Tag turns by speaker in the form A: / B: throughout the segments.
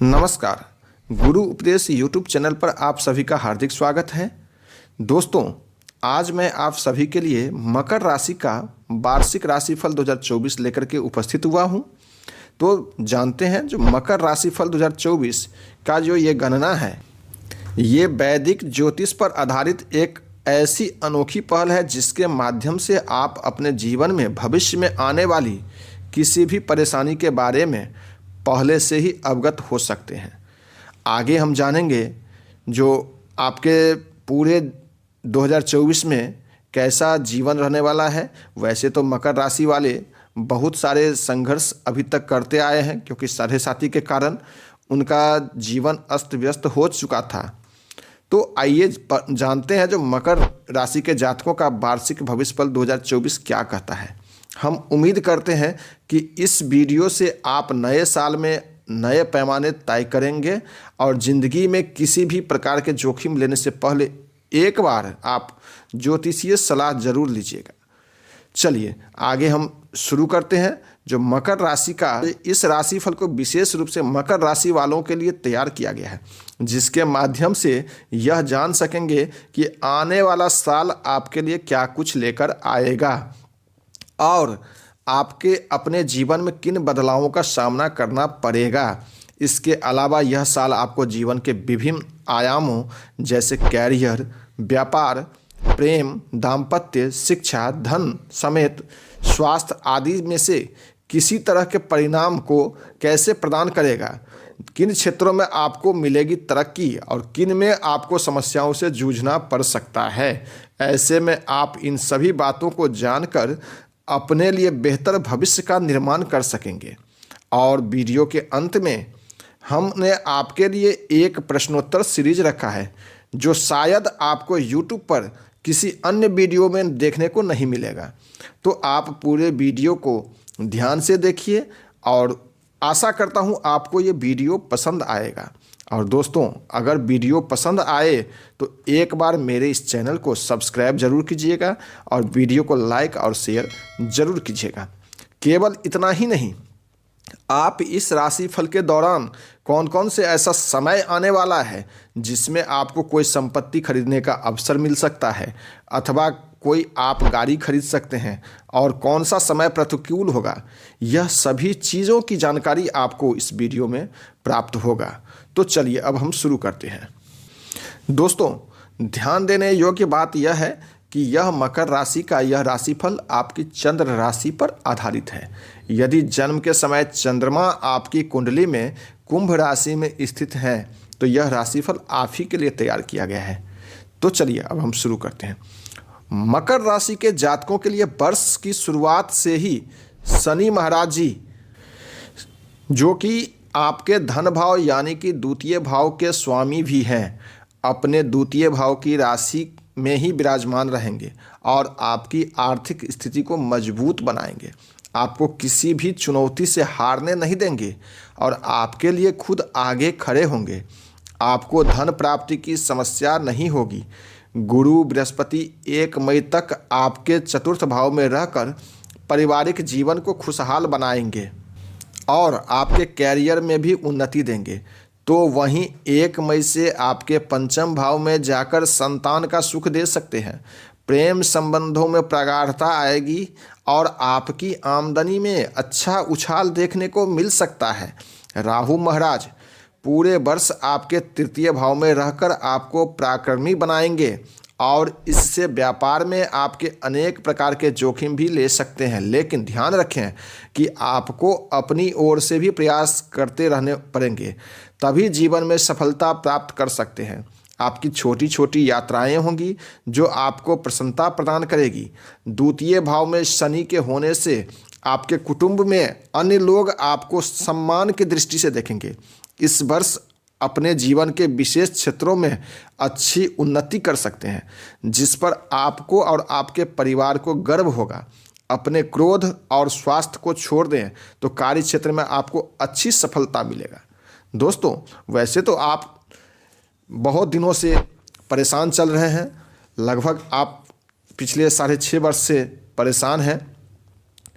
A: नमस्कार। गुरु उपदेश YouTube channel पर आप सभी का हार्दिक स्वागत है। दोस्तों, आज मैं आप सभी के लिए मकर राशि का वार्षिक राशिफल 2024 लेकर के उपस्थित हुआ हूं। तो जानते हैं जो मकर राशिफल 2024 का जो ये गणना है, ये वैदिक ज्योतिष पर आधारित एक ऐसी अनोखी पहल है जिसके माध्यम से आप अपने जीवन में भविष्य में आने वाली किसी भी परेशानी के बारे में पहले से ही अवगत हो सकते हैं। आगे हम जानेंगे जो आपके पूरे 2024 में कैसा जीवन रहने वाला है। वैसे तो मकर राशि वाले बहुत सारे संघर्ष अभी तक करते आए हैं, क्योंकि साढ़े के कारण उनका जीवन अस्त व्यस्त हो चुका था। तो आइए जानते हैं जो मकर राशि के जातकों का वार्षिक भविष्यफल 2024 क्या कहता है। हम उम्मीद करते हैं कि इस वीडियो से आप नए साल में नए पैमाने तय करेंगे और ज़िंदगी में किसी भी प्रकार के जोखिम लेने से पहले एक बार आप ज्योतिषीय सलाह जरूर लीजिएगा। चलिए आगे हम शुरू करते हैं। जो मकर राशि का इस राशिफल को विशेष रूप से मकर राशि वालों के लिए तैयार किया गया है, जिसके माध्यम से यह जान सकेंगे कि आने वाला साल आपके लिए क्या कुछ लेकर आएगा और आपके अपने जीवन में किन बदलावों का सामना करना पड़ेगा। इसके अलावा यह साल आपको जीवन के विभिन्न आयामों जैसे कैरियर, व्यापार, प्रेम, दाम्पत्य, शिक्षा, धन समेत स्वास्थ्य आदि में से किसी तरह के परिणाम को कैसे प्रदान करेगा। किन क्षेत्रों में आपको मिलेगी तरक्की और किन में आपको समस्याओं से जूझना पड़ सकता है। ऐसे में आप इन सभी बातों को जानकर अपने लिए बेहतर भविष्य का निर्माण कर सकेंगे। और वीडियो के अंत में हमने आपके लिए एक प्रश्नोत्तर सीरीज रखा है, जो शायद आपको YouTube पर किसी अन्य वीडियो में देखने को नहीं मिलेगा। तो आप पूरे वीडियो को ध्यान से देखिए और आशा करता हूँ आपको ये वीडियो पसंद आएगा। और दोस्तों, अगर वीडियो पसंद आए तो एक बार मेरे इस चैनल को सब्सक्राइब जरूर कीजिएगा और वीडियो को लाइक और शेयर जरूर कीजिएगा। केवल इतना ही नहीं, आप इस राशिफल के दौरान कौन कौन से ऐसा समय आने वाला है जिसमें आपको कोई संपत्ति खरीदने का अवसर मिल सकता है अथवा कोई आप गाड़ी खरीद सकते हैं और कौन सा समय प्रतिकूल होगा, यह सभी चीज़ों की जानकारी आपको इस वीडियो में प्राप्त होगा। तो चलिए अब हम शुरू करते हैं। दोस्तों, ध्यान देने योग्य बात यह है कि यह मकर राशि का यह राशिफल आपकी चंद्र राशि पर आधारित है। यदि जन्म के समय चंद्रमा आपकी कुंडली में कुंभ राशि में स्थित है तो यह राशिफल आप ही के लिए तैयार किया गया है। तो चलिए अब हम शुरू करते हैं। मकर राशि के जातकों के लिए वर्ष की शुरुआत से ही शनि महाराज जी, जो कि आपके धन भाव यानी कि द्वितीय भाव के स्वामी भी हैं, अपने द्वितीय भाव की राशि में ही विराजमान रहेंगे और आपकी आर्थिक स्थिति को मजबूत बनाएंगे। आपको किसी भी चुनौती से हारने नहीं देंगे और आपके लिए खुद आगे खड़े होंगे। आपको धन प्राप्ति की समस्या नहीं होगी। गुरु बृहस्पति 1 मई तक आपके चतुर्थ भाव में रहकर पारिवारिक जीवन को खुशहाल बनाएंगे और आपके कैरियर में भी उन्नति देंगे। तो वहीं 1 मई से आपके पंचम भाव में जाकर संतान का सुख दे सकते हैं। प्रेम संबंधों में प्रगाढ़ता आएगी और आपकी आमदनी में अच्छा उछाल देखने को मिल सकता है। राहु महाराज पूरे वर्ष आपके तृतीय भाव में रहकर आपको पराक्रमी बनाएंगे और इससे व्यापार में आपके अनेक प्रकार के जोखिम भी ले सकते हैं। लेकिन ध्यान रखें कि आपको अपनी ओर से भी प्रयास करते रहने पड़ेंगे, तभी जीवन में सफलता प्राप्त कर सकते हैं। आपकी छोटी छोटी यात्राएं होंगी जो आपको प्रसन्नता प्रदान करेगी। द्वितीय भाव में शनि के होने से आपके कुटुंब में अन्य लोग आपको सम्मान की दृष्टि से देखेंगे। इस वर्ष अपने जीवन के विशेष क्षेत्रों में अच्छी उन्नति कर सकते हैं, जिस पर आपको और आपके परिवार को गर्व होगा। अपने क्रोध और स्वास्थ्य को छोड़ दें तो कार्य क्षेत्र में आपको अच्छी सफलता मिलेगा। दोस्तों, वैसे तो आप बहुत दिनों से परेशान चल रहे हैं, लगभग आप पिछले 6.5 वर्ष से परेशान हैं,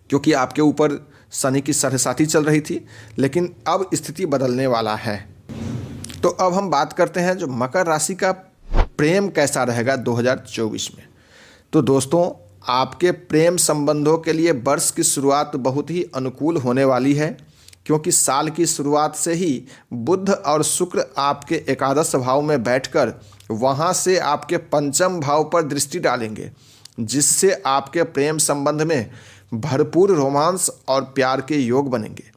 A: क्योंकि आपके ऊपर शनि की 7.5 चल रही थी, लेकिन अब स्थिति बदलने वाला है। तो अब हम बात करते हैं जो मकर राशि का प्रेम कैसा रहेगा 2024 में। तो दोस्तों, आपके प्रेम संबंधों के लिए वर्ष की शुरुआत बहुत ही अनुकूल होने वाली है, क्योंकि साल की शुरुआत से ही बुध और शुक्र आपके एकादश भाव में बैठकर वहां से आपके पंचम भाव पर दृष्टि डालेंगे, जिससे आपके प्रेम संबंध में भरपूर रोमांस और प्यार के योग बनेंगे।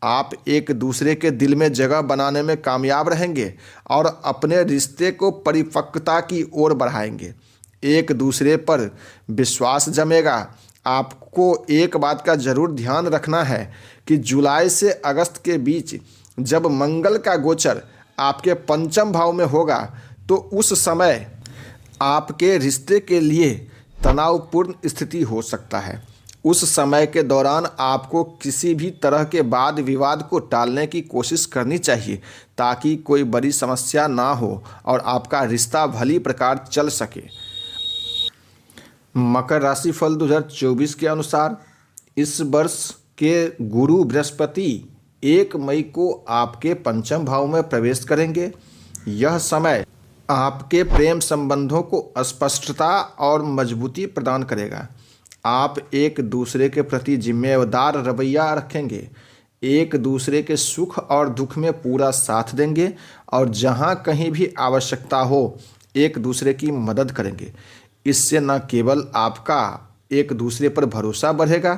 A: आप एक दूसरे के दिल में जगह बनाने में कामयाब रहेंगे और अपने रिश्ते को परिपक्वता की ओर बढ़ाएंगे। एक दूसरे पर विश्वास जमेगा। आपको एक बात का जरूर ध्यान रखना है कि जुलाई से अगस्त के बीच जब मंगल का गोचर आपके पंचम भाव में होगा, तो उस समय आपके रिश्ते के लिए तनावपूर्ण स्थिति हो सकता है। उस समय के दौरान आपको किसी भी तरह के वाद विवाद को टालने की कोशिश करनी चाहिए, ताकि कोई बड़ी समस्या ना हो और आपका रिश्ता भली प्रकार चल सके। मकर राशि फल 2024 के अनुसार इस वर्ष के गुरु बृहस्पति 1 मई को आपके पंचम भाव में प्रवेश करेंगे। यह समय आपके प्रेम संबंधों को स्पष्टता और मजबूती प्रदान करेगा। आप एक दूसरे के प्रति जिम्मेदार रवैया रखेंगे, एक दूसरे के सुख और दुख में पूरा साथ देंगे और जहां कहीं भी आवश्यकता हो एक दूसरे की मदद करेंगे। इससे न केवल आपका एक दूसरे पर भरोसा बढ़ेगा,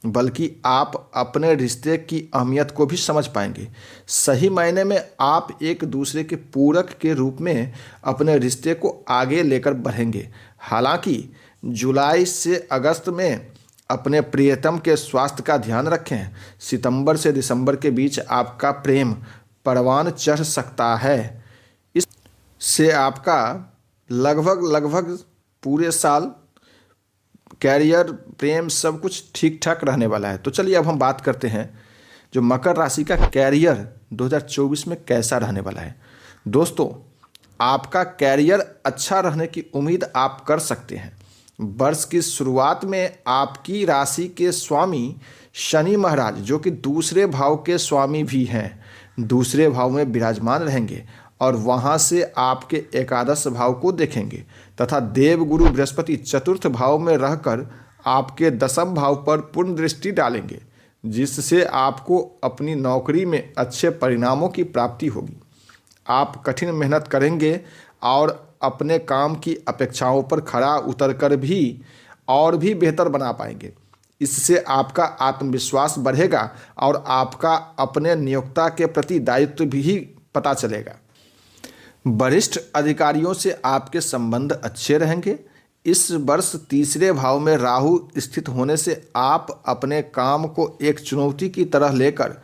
A: बल्कि आप अपने रिश्ते की अहमियत को भी समझ पाएंगे। सही मायने में आप एक दूसरे के पूरक के रूप में अपने रिश्ते को आगे लेकर बढ़ेंगे। हालांकि जुलाई से अगस्त में अपने प्रियतम के स्वास्थ्य का ध्यान रखें। सितंबर से दिसंबर के बीच आपका प्रेम परवान चढ़ सकता है। इससे आपका लगभग पूरे साल कैरियर, प्रेम सब कुछ ठीक ठाक रहने वाला है। तो चलिए अब हम बात करते हैं जो मकर राशि का कैरियर 2024 में कैसा रहने वाला है। दोस्तों, आपका कैरियर अच्छा रहने की उम्मीद आप कर सकते हैं। वर्ष की शुरुआत में आपकी राशि के स्वामी शनि महाराज, जो कि दूसरे भाव के स्वामी भी हैं, दूसरे भाव में विराजमान रहेंगे और वहां से आपके एकादश भाव को देखेंगे तथा देवगुरु बृहस्पति चतुर्थ भाव में रहकर आपके दसम भाव पर पूर्ण दृष्टि डालेंगे, जिससे आपको अपनी नौकरी में अच्छे परिणामों की प्राप्ति होगी। आप कठिन मेहनत करेंगे और अपने काम की अपेक्षाओं पर खरा उतरकर भी और भी बेहतर बना पाएंगे। इससे आपका आत्मविश्वास बढ़ेगा और आपका अपने नियोक्ता के प्रति दायित्व भी पता चलेगा। वरिष्ठ अधिकारियों से आपके संबंध अच्छे रहेंगे। इस वर्ष तीसरे भाव में राहु स्थित होने से आप अपने काम को एक चुनौती की तरह लेकर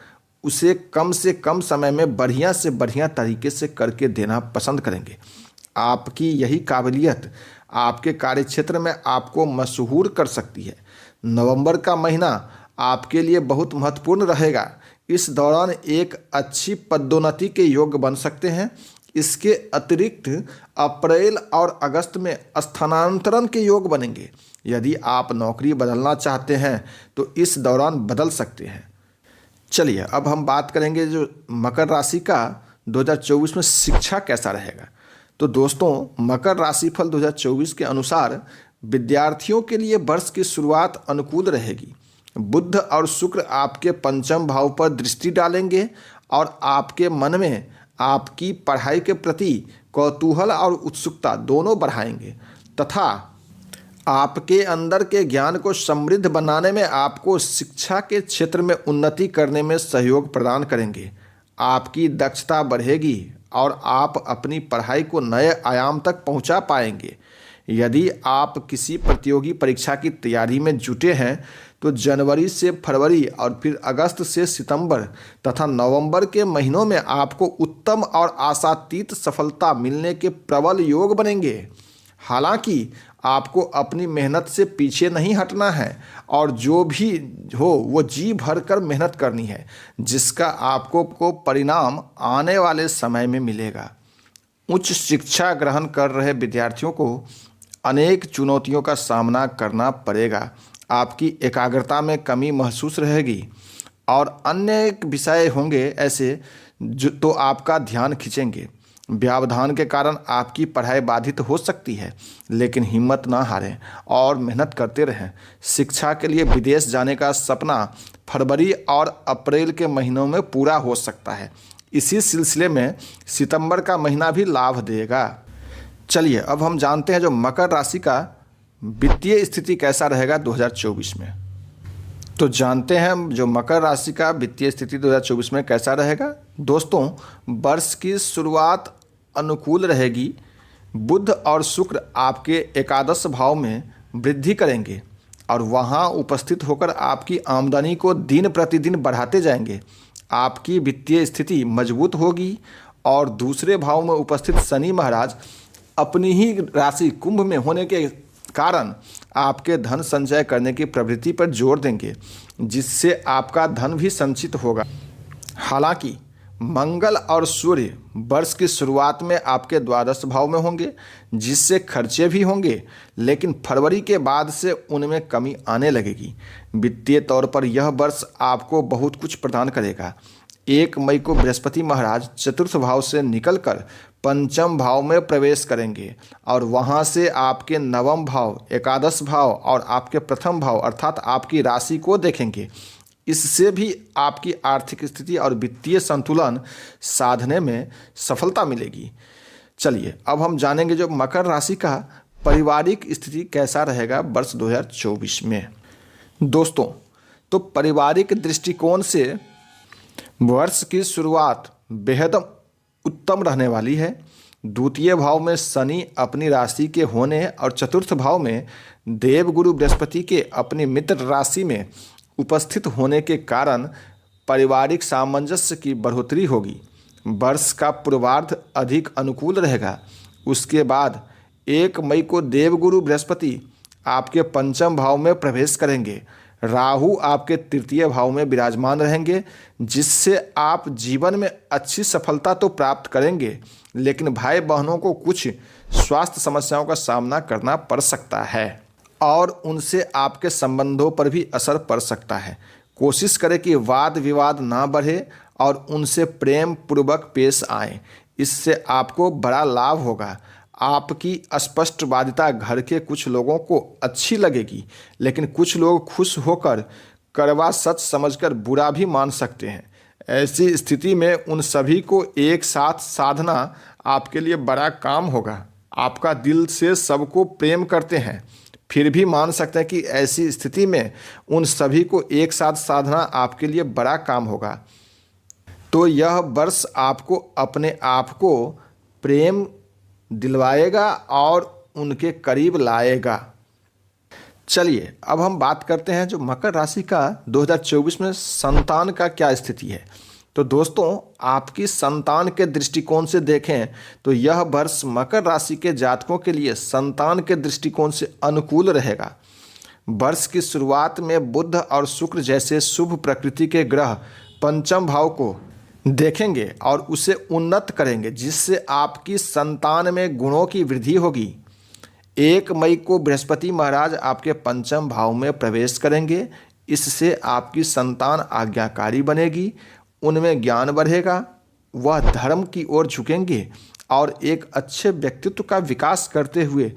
A: उसे कम से कम समय में बढ़िया से बढ़िया तरीके से करके देना पसंद करेंगे। आपकी यही काबिलियत आपके कार्यक्षेत्र में आपको मशहूर कर सकती है। नवंबर का महीना आपके लिए बहुत महत्वपूर्ण रहेगा। इस दौरान एक अच्छी पदोन्नति के योग बन सकते हैं। इसके अतिरिक्त अप्रैल और अगस्त में स्थानांतरण के योग बनेंगे। यदि आप नौकरी बदलना चाहते हैं तो इस दौरान बदल सकते हैं। चलिए अब हम बात करेंगे जो मकर राशि का 2024 में शिक्षा कैसा रहेगा। तो दोस्तों, मकर राशि फल 2024 के अनुसार विद्यार्थियों के लिए वर्ष की शुरुआत अनुकूल रहेगी। बुध और शुक्र आपके पंचम भाव पर दृष्टि डालेंगे और आपके मन में आपकी पढ़ाई के प्रति कौतूहल और उत्सुकता दोनों बढ़ाएंगे तथा आपके अंदर के ज्ञान को समृद्ध बनाने में आपको शिक्षा के क्षेत्र में उन्नति करने में सहयोग प्रदान करेंगे। आपकी दक्षता बढ़ेगी और आप अपनी पढ़ाई को नए आयाम तक पहुंचा पाएंगे। यदि आप किसी प्रतियोगी परीक्षा की तैयारी में जुटे हैं तो जनवरी से फरवरी और फिर अगस्त से सितंबर तथा नवंबर के महीनों में आपको उत्तम और आशातीत सफलता मिलने के प्रबल योग बनेंगे। हालांकि आपको अपनी मेहनत से पीछे नहीं हटना है और जो भी हो वो जी भरकर मेहनत करनी है, जिसका आपको परिणाम आने वाले समय में मिलेगा। उच्च शिक्षा ग्रहण कर रहे विद्यार्थियों को अनेक चुनौतियों का सामना करना पड़ेगा। आपकी एकाग्रता में कमी महसूस रहेगी और अन्य विषय होंगे ऐसे तो आपका ध्यान खींचेंगे। व्यवधान के कारण आपकी पढ़ाई बाधित हो सकती है, लेकिन हिम्मत ना हारें और मेहनत करते रहें। शिक्षा के लिए विदेश जाने का सपना फरवरी और अप्रैल के महीनों में पूरा हो सकता है। इसी सिलसिले में सितंबर का महीना भी लाभ देगा। चलिए अब हम जानते हैं जो मकर राशि का वित्तीय स्थिति कैसा रहेगा 2024 में। तो जानते हैं जो मकर राशि का वित्तीय स्थिति 2024 में कैसा रहेगा। दोस्तों, वर्ष की शुरुआत अनुकूल रहेगी। बुध और शुक्र आपके एकादश भाव में वृद्धि करेंगे और वहां उपस्थित होकर आपकी आमदनी को दिन प्रतिदिन बढ़ाते जाएंगे। आपकी वित्तीय स्थिति मजबूत होगी और दूसरे भाव में उपस्थित शनि महाराज अपनी ही राशि कुंभ में होने के कारण आपके धन संचय करने की प्रवृत्ति पर जोर देंगे, जिससे आपका धन भी संचित होगा। हालांकि मंगल और सूर्य वर्ष की शुरुआत में आपके द्वादश भाव में होंगे, जिससे खर्चे भी होंगे, लेकिन फरवरी के बाद से उनमें कमी आने लगेगी। वित्तीय तौर पर यह वर्ष आपको बहुत कुछ प्रदान करेगा। 1 मई को बृहस्पति महाराज चतुर्थ भाव से निकलकर पंचम भाव में प्रवेश करेंगे और वहां से आपके नवम भाव, एकादश भाव और आपके प्रथम भाव अर्थात आपकी राशि को देखेंगे। इससे भी आपकी आर्थिक स्थिति और वित्तीय संतुलन साधने में सफलता मिलेगी। चलिए अब हम जानेंगे जो मकर राशि का पारिवारिक स्थिति कैसा रहेगा वर्ष 2024 में। दोस्तों, तो पारिवारिक दृष्टिकोण से वर्ष की शुरुआत बेहद उत्तम रहने वाली है। द्वितीय भाव में शनि अपनी राशि के होने और चतुर्थ भाव में देवगुरु बृहस्पति के अपनी मित्र राशि में उपस्थित होने के कारण पारिवारिक सामंजस्य की बढ़ोतरी होगी। वर्ष का पूर्वार्ध अधिक अनुकूल रहेगा। उसके बाद 1 मई को देवगुरु बृहस्पति आपके पंचम भाव में प्रवेश करेंगे। राहु आपके तृतीय भाव में विराजमान रहेंगे, जिससे आप जीवन में अच्छी सफलता तो प्राप्त करेंगे, लेकिन भाई बहनों को कुछ स्वास्थ्य समस्याओं का सामना करना पड़ सकता है और उनसे आपके संबंधों पर भी असर पड़ सकता है। कोशिश करें कि वाद विवाद ना बढ़े और उनसे प्रेम पूर्वक पेश आएं। इससे आपको बड़ा लाभ होगा। आपकी स्पष्टवादिता घर के कुछ लोगों को अच्छी लगेगी, लेकिन कुछ लोग खुश होकर कड़वा सच समझकर बुरा भी मान सकते हैं। ऐसी स्थिति में उन सभी को एक साथ साधना आपके लिए बड़ा काम होगा। आपका दिल से सबको प्रेम करते हैं, फिर भी मान सकते हैं कि ऐसी स्थिति में उन सभी को एक साथ साधना आपके लिए बड़ा काम होगा। तो यह वर्ष आपको अपने आप को प्रेम दिलवाएगा और उनके करीब लाएगा। चलिए अब हम बात करते हैं जो मकर राशि का 2024 में संतान का क्या स्थिति है। तो दोस्तों, आपकी संतान के दृष्टिकोण से देखें तो यह वर्ष मकर राशि के जातकों के लिए संतान के दृष्टिकोण से अनुकूल रहेगा। वर्ष की शुरुआत में बुध और शुक्र जैसे शुभ प्रकृति के ग्रह पंचम भाव को देखेंगे और उसे उन्नत करेंगे, जिससे आपकी संतान में गुणों की वृद्धि होगी। 1 मई को बृहस्पति महाराज आपके पंचम भाव में प्रवेश करेंगे। इससे आपकी संतान आज्ञाकारी बनेगी, उनमें ज्ञान बढ़ेगा, वह धर्म की ओर झुकेंगे और एक अच्छे व्यक्तित्व का विकास करते हुए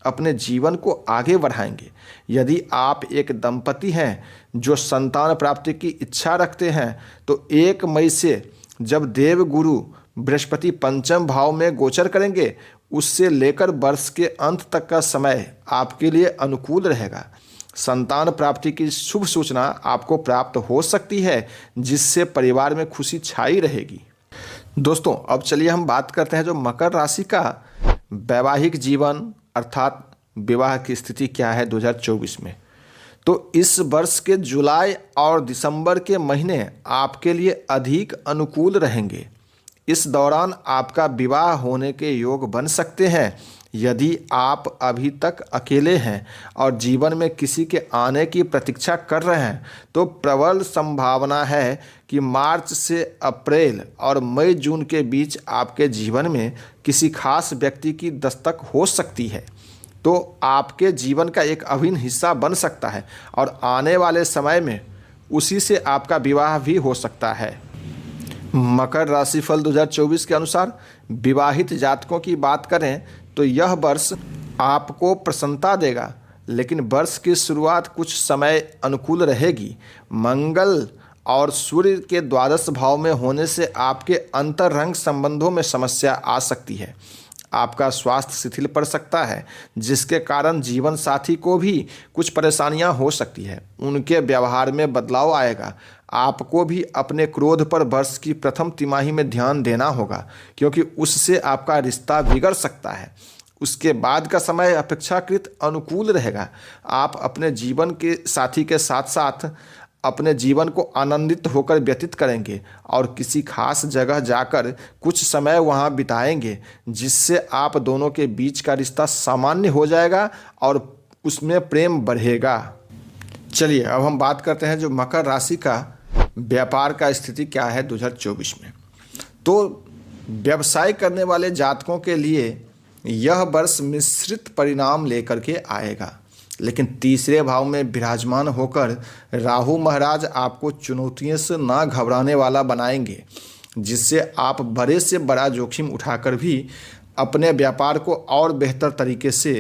A: अपने जीवन को आगे बढ़ाएंगे। यदि आप एक दंपति हैं जो संतान प्राप्ति की इच्छा रखते हैं तो 1 मई से जब देवगुरु बृहस्पति पंचम भाव में गोचर करेंगे, उससे लेकर वर्ष के अंत तक का समय आपके लिए अनुकूल रहेगा। संतान प्राप्ति की शुभ सूचना आपको प्राप्त हो सकती है, जिससे परिवार में खुशी छाई रहेगी। दोस्तों, अब चलिए हम बात करते हैं जो मकर राशि का वैवाहिक जीवन अर्थात विवाह की स्थिति क्या है 2024 में। तो इस वर्ष के जुलाई और दिसंबर के महीने आपके लिए अधिक अनुकूल रहेंगे। इस दौरान आपका विवाह होने के योग बन सकते हैं। यदि आप अभी तक अकेले हैं और जीवन में किसी के आने की प्रतीक्षा कर रहे हैं तो प्रबल संभावना है कि मार्च से अप्रैल और मई जून के बीच आपके जीवन में किसी खास व्यक्ति की दस्तक हो सकती है, तो आपके जीवन का एक अभिन्न हिस्सा बन सकता है और आने वाले समय में उसी से आपका विवाह भी हो सकता है। मकर राशिफल 2024 के अनुसार विवाहित जातकों की बात करें तो यह वर्ष आपको प्रसन्नता देगा, लेकिन वर्ष की शुरुआत कुछ समय अनुकूल रहेगी। मंगल और सूर्य के द्वादश भाव में होने से आपके अंतरंग संबंधों में समस्या आ सकती है। आपका स्वास्थ्य शिथिल पड़ सकता है, जिसके कारण जीवन साथी को भी कुछ परेशानियां हो सकती है। उनके व्यवहार में बदलाव आएगा। आपको भी अपने क्रोध पर वर्ष की प्रथम तिमाही में ध्यान देना होगा, क्योंकि उससे आपका रिश्ता बिगड़ सकता है। उसके बाद का समय अपेक्षाकृत अनुकूल रहेगा। आप अपने जीवन के साथी के साथ साथ अपने जीवन को आनंदित होकर व्यतीत करेंगे और किसी खास जगह जाकर कुछ समय वहां बिताएंगे, जिससे आप दोनों के बीच का रिश्ता सामान्य हो जाएगा और उसमें प्रेम बढ़ेगा। चलिए अब हम बात करते हैं जो मकर राशि का व्यापार का स्थिति क्या है 2024 में। तो व्यवसाय करने वाले जातकों के लिए यह वर्ष मिश्रित परिणाम लेकर के आएगा, लेकिन तीसरे भाव में विराजमान होकर राहु महाराज आपको चुनौतियों से ना घबराने वाला बनाएंगे, जिससे आप बड़े से बड़ा जोखिम उठाकर भी अपने व्यापार को और बेहतर तरीके से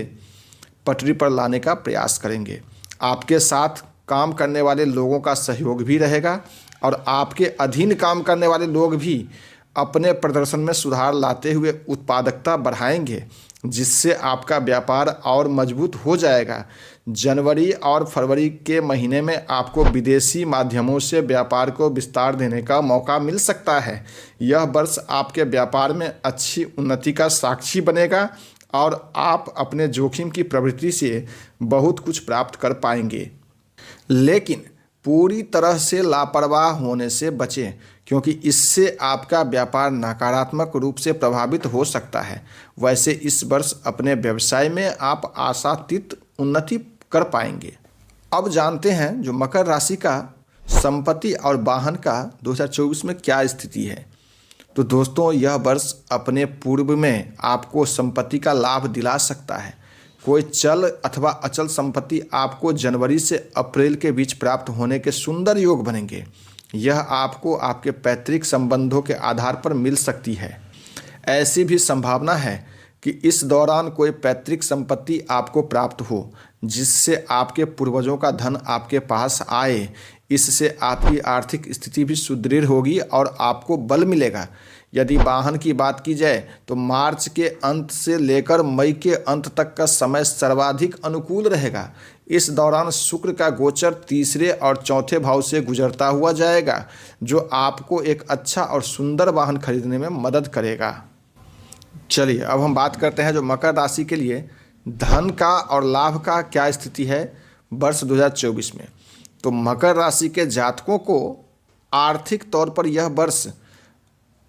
A: पटरी पर लाने का प्रयास करेंगे। आपके साथ काम करने वाले लोगों का सहयोग भी रहेगा और आपके अधीन काम करने वाले लोग भी अपने प्रदर्शन में सुधार लाते हुए उत्पादकता बढ़ाएंगे, जिससे आपका व्यापार और मजबूत हो जाएगा। जनवरी और फरवरी के महीने में आपको विदेशी माध्यमों से व्यापार को विस्तार देने का मौका मिल सकता है। यह वर्ष आपके व्यापार में अच्छी उन्नति का साक्षी बनेगा और आप अपने जोखिम की प्रवृत्ति से बहुत कुछ प्राप्त कर पाएंगे, लेकिन पूरी तरह से लापरवाह होने से बचें, क्योंकि इससे आपका व्यापार नकारात्मक रूप से प्रभावित हो सकता है। वैसे इस वर्ष अपने व्यवसाय में आप आशातीत उन्नति कर पाएंगे। अब जानते हैं जो मकर राशि का संपत्ति और वाहन का 2024 में क्या स्थिति है। तो दोस्तों, यह वर्ष अपने पूर्व में आपको संपत्ति का लाभ दिला सकता है। कोई चल अथवा अचल संपत्ति आपको जनवरी से अप्रैल के बीच प्राप्त होने के सुंदर योग बनेंगे। यह आपको आपके पैतृक संबंधों के आधार पर मिल सकती है। ऐसी भी संभावना है कि इस दौरान कोई पैतृक संपत्ति आपको प्राप्त हो, जिससे आपके पूर्वजों का धन आपके पास आए। इससे आपकी आर्थिक स्थिति भी सुदृढ़ होगी और आपको बल मिलेगा। यदि वाहन की बात की जाए तो मार्च के अंत से लेकर मई के अंत तक का समय सर्वाधिक अनुकूल रहेगा। इस दौरान शुक्र का गोचर तीसरे और चौथे भाव से गुजरता हुआ जाएगा, जो आपको एक अच्छा और सुंदर वाहन खरीदने में मदद करेगा। चलिए अब हम बात करते हैं जो मकर राशि के लिए धन का और लाभ का क्या स्थिति है वर्ष 2024 में। तो मकर राशि के जातकों को आर्थिक तौर पर यह वर्ष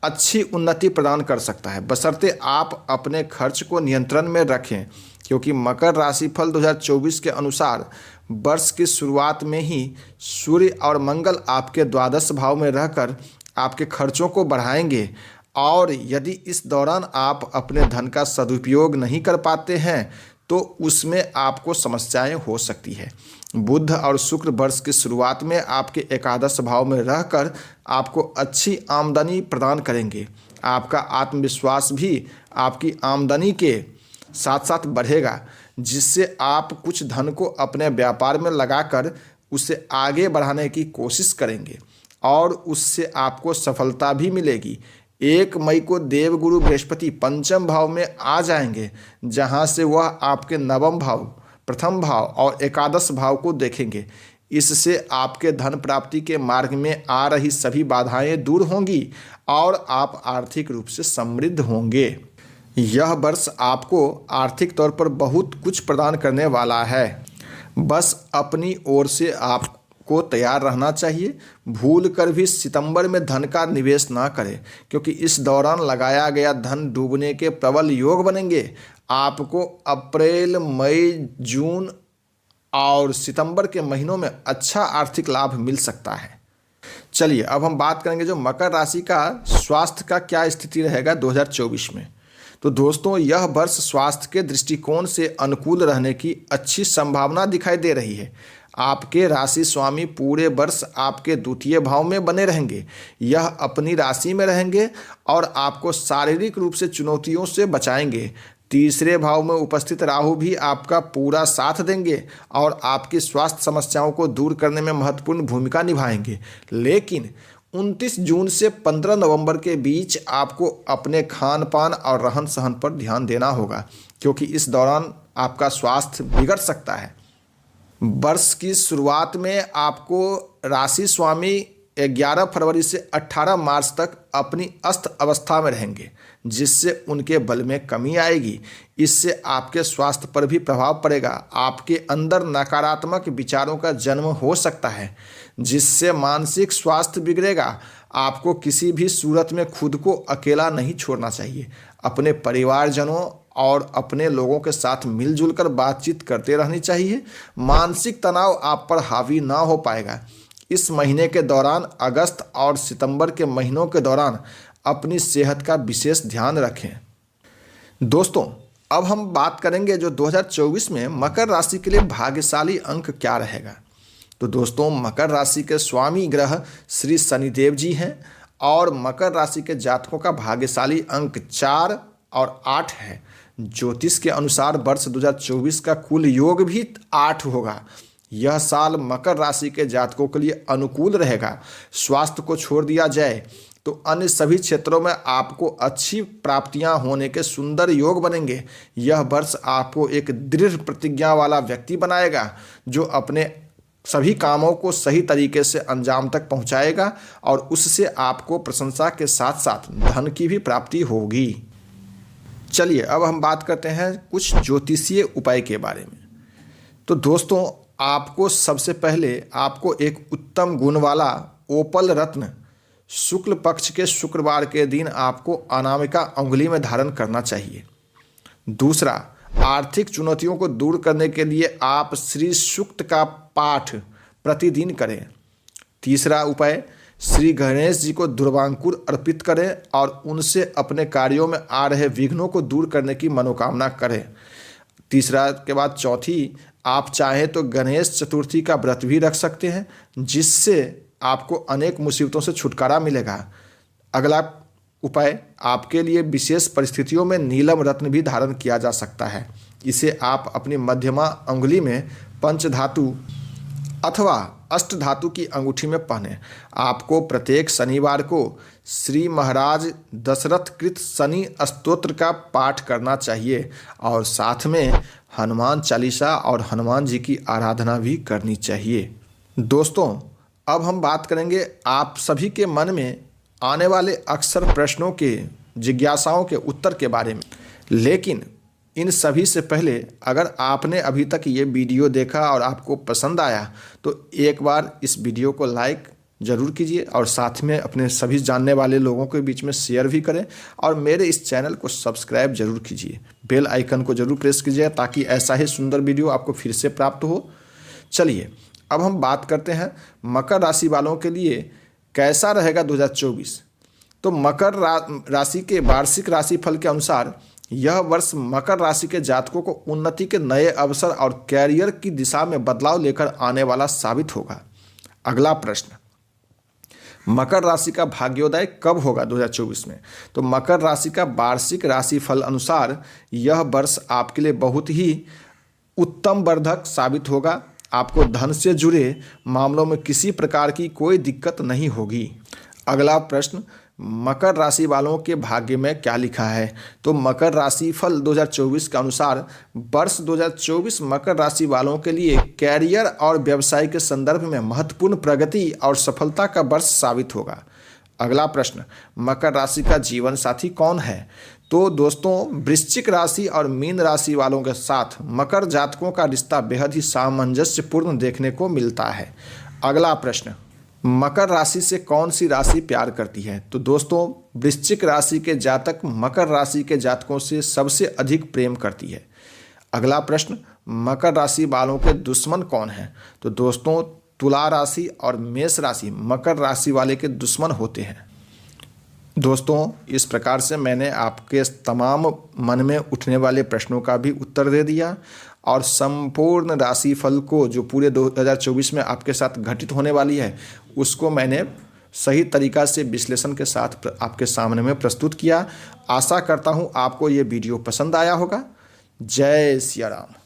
A: अच्छी उन्नति प्रदान कर सकता है, बशर्ते आप अपने खर्च को नियंत्रण में रखें, क्योंकि मकर राशिफल 2024 के अनुसार वर्ष की शुरुआत में ही सूर्य और मंगल आपके द्वादश भाव में रहकर आपके खर्चों को बढ़ाएंगे। और यदि इस दौरान आप अपने धन का सदुपयोग नहीं कर पाते हैं तो उसमें आपको समस्याएं हो सकती है। बुध और शुक्र वर्ष की शुरुआत में आपके एकादश भाव में रहकर आपको अच्छी आमदनी प्रदान करेंगे। आपका आत्मविश्वास भी आपकी आमदनी के साथ साथ बढ़ेगा, जिससे आप कुछ धन को अपने व्यापार में लगाकर उसे आगे बढ़ाने की कोशिश करेंगे और उससे आपको सफलता भी मिलेगी। 1 मई को देवगुरु बृहस्पति पंचम भाव में आ जाएंगे, जहां से वह आपके नवम भाव, प्रथम भाव और एकादश भाव को देखेंगे। इससे आपके धन प्राप्ति के मार्ग में आ रही सभी बाधाएं दूर होंगी और आप आर्थिक रूप से समृद्ध होंगे। यह वर्ष आपको आर्थिक तौर पर बहुत कुछ प्रदान करने वाला है। बस अपनी ओर से आपको तैयार रहना चाहिए। भूल कर भी सितंबर में धन का निवेश ना करें, क्योंकि इस दौरान लगाया गया धन डूबने के प्रबल योग बनेंगे। आपको अप्रैल, मई, जून और सितंबर के महीनों में अच्छा आर्थिक लाभ मिल सकता है। चलिए अब हम बात करेंगे जो मकर राशि का स्वास्थ्य का क्या स्थिति रहेगा 2024 में। तो दोस्तों, यह वर्ष स्वास्थ्य के दृष्टिकोण से अनुकूल रहने की अच्छी संभावना दिखाई दे रही है। आपके राशि स्वामी पूरे वर्ष आपके द्वितीय भाव में बने रहेंगे। यह अपनी राशि में रहेंगे और आपको शारीरिक रूप से चुनौतियों से बचाएंगे। तीसरे भाव में उपस्थित राहु भी आपका पूरा साथ देंगे और आपकी स्वास्थ्य समस्याओं को दूर करने में महत्वपूर्ण भूमिका निभाएंगे। लेकिन 29 जून से 15 नवंबर के बीच आपको अपने खान पान और रहन सहन पर ध्यान देना होगा, क्योंकि इस दौरान आपका स्वास्थ्य बिगड़ सकता है। वर्ष की शुरुआत में आपको राशि स्वामी 11 फरवरी से 18 मार्च तक अपनी अस्त अवस्था में रहेंगे, जिससे उनके बल में कमी आएगी। इससे आपके स्वास्थ्य पर भी प्रभाव पड़ेगा। आपके अंदर नकारात्मक विचारों का जन्म हो सकता है, जिससे मानसिक स्वास्थ्य बिगड़ेगा। आपको किसी भी सूरत में खुद को अकेला नहीं छोड़ना चाहिए। अपने परिवारजनों और अपने लोगों के साथ मिलजुल कर बातचीत करते रहनी चाहिए। मानसिक तनाव आप पर हावी ना हो पाएगा। इस महीने के दौरान अगस्त और सितंबर के महीनों के दौरान अपनी सेहत का विशेष ध्यान रखें। दोस्तों, अब हम बात करेंगे जो 2024 में मकर राशि के लिए भाग्यशाली अंक क्या रहेगा। तो दोस्तों, मकर राशि के स्वामी ग्रह श्री शनिदेव जी हैं और मकर राशि के जातकों का भाग्यशाली अंक 4 और 8 है। ज्योतिष के अनुसार वर्ष 2024 का कुल योग भी 8 होगा। यह साल मकर राशि के जातकों के लिए अनुकूल रहेगा। स्वास्थ्य को छोड़ दिया जाए तो अन्य सभी क्षेत्रों में आपको अच्छी प्राप्तियां होने के सुंदर योग बनेंगे। यह वर्ष आपको एक दृढ़ प्रतिज्ञा वाला व्यक्ति बनाएगा, जो अपने सभी कामों को सही तरीके से अंजाम तक पहुंचाएगा और उससे आपको प्रशंसा के साथ साथ धन की भी प्राप्ति होगी। चलिए अब हम बात करते हैं कुछ ज्योतिषीय उपाय के बारे में। तो दोस्तों, आपको सबसे पहले आपको एक उत्तम गुण वाला ओपल रत्न शुक्ल पक्ष के शुक्रवार के दिन आपको अनामिका अंगुली में धारण करना चाहिए। दूसरा, आर्थिक चुनौतियों को दूर करने के लिए आप श्री सूक्त का पाठ प्रतिदिन करें। तीसरा उपाय, श्री गणेश जी को दुर्वांकुर अर्पित करें और उनसे अपने कार्यों में आ रहे विघ्नों को दूर करने की मनोकामना करें। तीसरा के बाद चौथी, आप चाहें तो गणेश चतुर्थी का व्रत भी रख सकते हैं, जिससे आपको अनेक मुसीबतों से छुटकारा मिलेगा। अगला उपाय, आपके लिए विशेष परिस्थितियों में नीलम रत्न भी धारण किया जा सकता है। इसे आप अपनी मध्यमा अंगुली में पंचधातु अथवा अष्ट धातु की अंगूठी में पहने। आपको प्रत्येक शनिवार को श्री महाराज दशरथ कृत शनि स्तोत्र का पाठ करना चाहिए और साथ में हनुमान चालीसा और हनुमान जी की आराधना भी करनी चाहिए। दोस्तों, अब हम बात करेंगे आप सभी के मन में आने वाले अक्सर प्रश्नों के, जिज्ञासाओं के उत्तर के बारे में। लेकिन इन सभी से पहले, अगर आपने अभी तक ये वीडियो देखा और आपको पसंद आया तो एक बार इस वीडियो को लाइक ज़रूर कीजिए और साथ में अपने सभी जानने वाले लोगों के बीच में शेयर भी करें और मेरे इस चैनल को सब्सक्राइब जरूर कीजिए। बेल आइकन को जरूर प्रेस कीजिए ताकि ऐसा ही सुंदर वीडियो आपको फिर से प्राप्त हो। चलिए अब हम बात करते हैं मकर राशि वालों के लिए कैसा रहेगा 2024। तो मकर राशि के वार्षिक राशिफल के अनुसार यह वर्ष मकर राशि के जातकों को उन्नति के नए अवसर और कैरियर की दिशा में बदलाव लेकर आने वाला साबित होगा। अगला प्रश्न, मकर राशि का भाग्योदय कब होगा 2024 में। तो मकर राशि का वार्षिक राशिफल अनुसार यह वर्ष आपके लिए बहुत ही उत्तम वर्धक साबित होगा। आपको धन से जुड़े मामलों में किसी प्रकार की कोई दिक्कत नहीं होगी। अगला प्रश्न, मकर राशि वालों के भाग्य में क्या लिखा है। तो मकर राशि फल 2024 के अनुसार वर्ष 2024 मकर राशि वालों के लिए कैरियर और व्यवसाय के संदर्भ में महत्वपूर्ण प्रगति और सफलता का वर्ष साबित होगा। अगला प्रश्न, मकर राशि का जीवन साथी कौन है। तो दोस्तों, वृश्चिक राशि और मीन राशि वालों के साथ मकर जातकों का रिश्ता बेहद ही सामंजस्यपूर्ण देखने को मिलता है। अगला प्रश्न, मकर राशि से कौन सी राशि प्यार करती है। तो दोस्तों, वृश्चिक राशि के जातक मकर राशि के जातकों से सबसे अधिक प्रेम करती है। अगला प्रश्न, मकर राशि वालों के दुश्मन कौन हैं। तो दोस्तों, तुला राशि और मेष राशि मकर राशि वाले के दुश्मन होते हैं। दोस्तों, इस प्रकार से मैंने आपके तमाम मन में उठने वाले प्रश्नों का भी उत्तर दे दिया और संपूर्ण राशिफल को जो पूरे 2024 में आपके साथ घटित होने वाली है उसको मैंने सही तरीका से विश्लेषण के साथ आपके सामने में प्रस्तुत किया। आशा करता हूँ आपको ये वीडियो पसंद आया होगा। जय सिया राम।